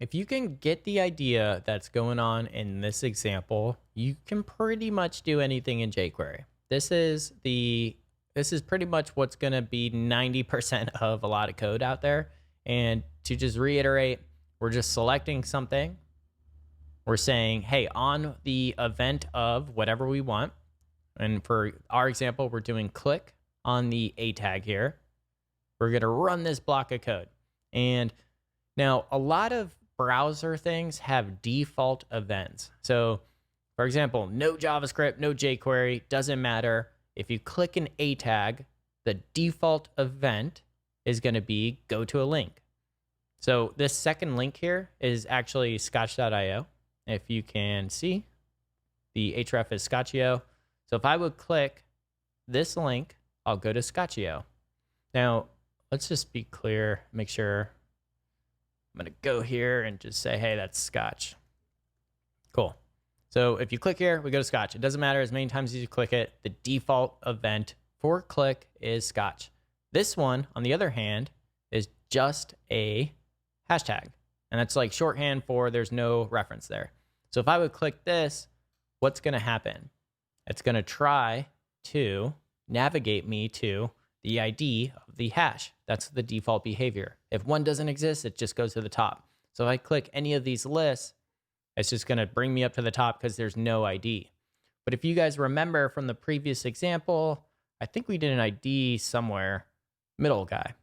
if you can get the idea that's going on in this example, you can pretty much do anything in jQuery. This is pretty much what's going to be 90% of a lot of code out there. And to just reiterate, we're just selecting something. We're saying, hey, on the event of whatever we want. And for our example, we're doing click on the A tag here. We're going to run this block of code. And now a lot of browser things have default events. So for example, no JavaScript, no jQuery, doesn't matter. If you click an A tag, the default event is going to be go to a link. So this second link here is actually scotch.io. If you can see, the href is Scotch.io. So if I would click this link, I'll go to Scotch.io. Now, let's just be clear, make sure. I'm going to go here and just say, hey, that's Scotch. Cool. So if you click here, we go to Scotch. It doesn't matter as many times as you click it. The default event for click is Scotch. This one, on the other hand, is just a hashtag. And that's like shorthand for there's no reference there. So if I would click this, what's going to happen? It's going to try to navigate me to the ID of the hash. That's the default behavior. If one doesn't exist, it just goes to the top. So if I click any of these lists, it's just going to bring me up to the top because there's no ID. But if you guys remember from the previous example, I think we did an ID somewhere, middle guy.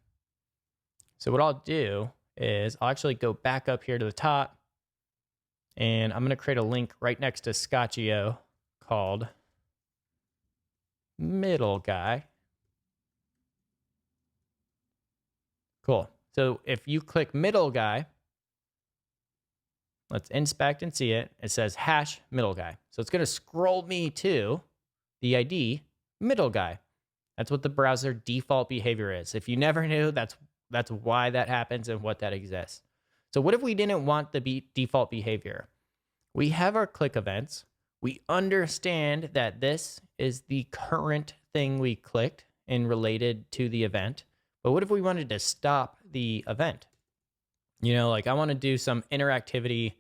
So what I'll do is I'll actually go back up here to the top, and I'm going to create a link right next to Scotch.io called middle guy. Cool. So if you click middle guy, let's inspect and see it. It says hash middle guy. So it's going to scroll me to the ID middle guy. That's what the browser default behavior is. If you never knew, that's why that happens and what that exists. So what if we didn't want the default behavior? We have our click events. We understand that this is the current thing we clicked and related to the event. But what if we wanted to stop the event? You know, like I want to do some interactivity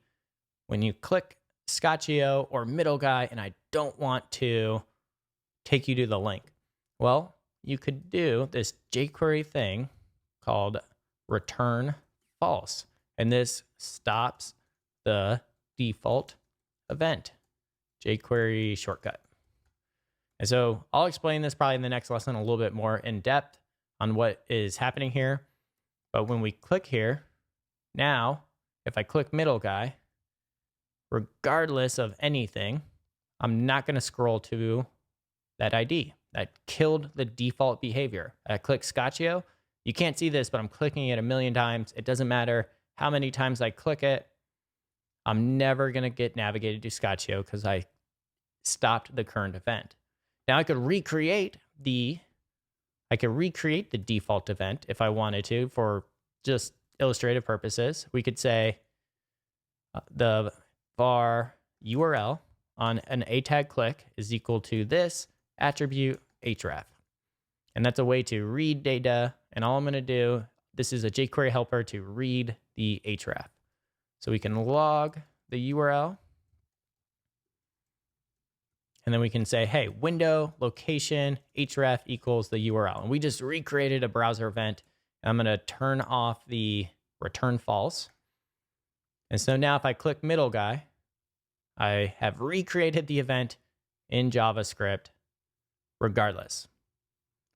when you click Scotch.io or middle guy, and I don't want to take you to the link. Well, you could do this jQuery thing called return false. And this stops the default event, jQuery shortcut. And so I'll explain this probably in the next lesson a little bit more in depth on what is happening here. But when we click here, now, if I click middle guy, regardless of anything, I'm not going to scroll to that ID. That killed the default behavior. I click Scotch.io. You can't see this, but I'm clicking it a million times. It doesn't matter how many times I click it. I'm never going to get navigated to Scotch.io because I stopped the current event. Now I could recreate the default event if I wanted to for just illustrative purposes. We could say the var URL on an A tag click is equal to this attribute href. And that's a way to read data. And all I'm going to do, this is a jQuery helper to read the href. So we can log the URL. And then we can say, hey, window location href equals the URL. And we just recreated a browser event. And I'm going to turn off the return false. And so now if I click middle guy, I have recreated the event in JavaScript regardless.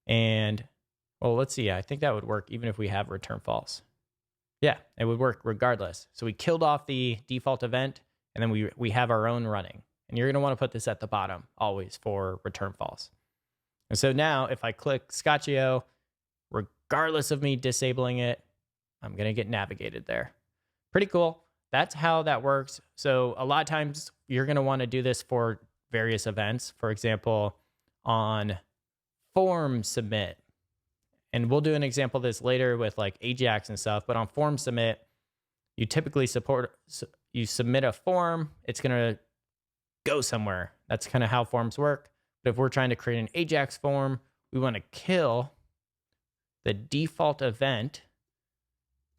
And well, let's see. I think that would work even if we have return false. Yeah, it would work regardless. So we killed off the default event, and then we have our own running. And you're going to want to put this at the bottom always for return false. And so now if I click Scotch.io, regardless of me disabling it, I'm going to get navigated there. Pretty cool. That's how that works. So a lot of times you're going to want to do this for various events. For example, on form submit. And we'll do an example of this later with like Ajax and stuff. But on form submit, you typically you submit a form, it's going to go somewhere. That's kind of how forms work. But if we're trying to create an Ajax form, we want to kill the default event,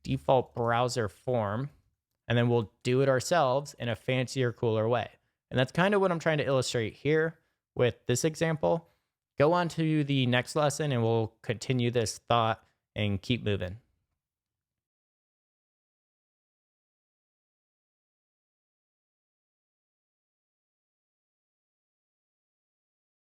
default browser form. and then we'll do it ourselves in a fancier, cooler way. And that's kind of what I'm trying to illustrate here with this example. Go on to the next lesson and we'll continue this thought and keep moving.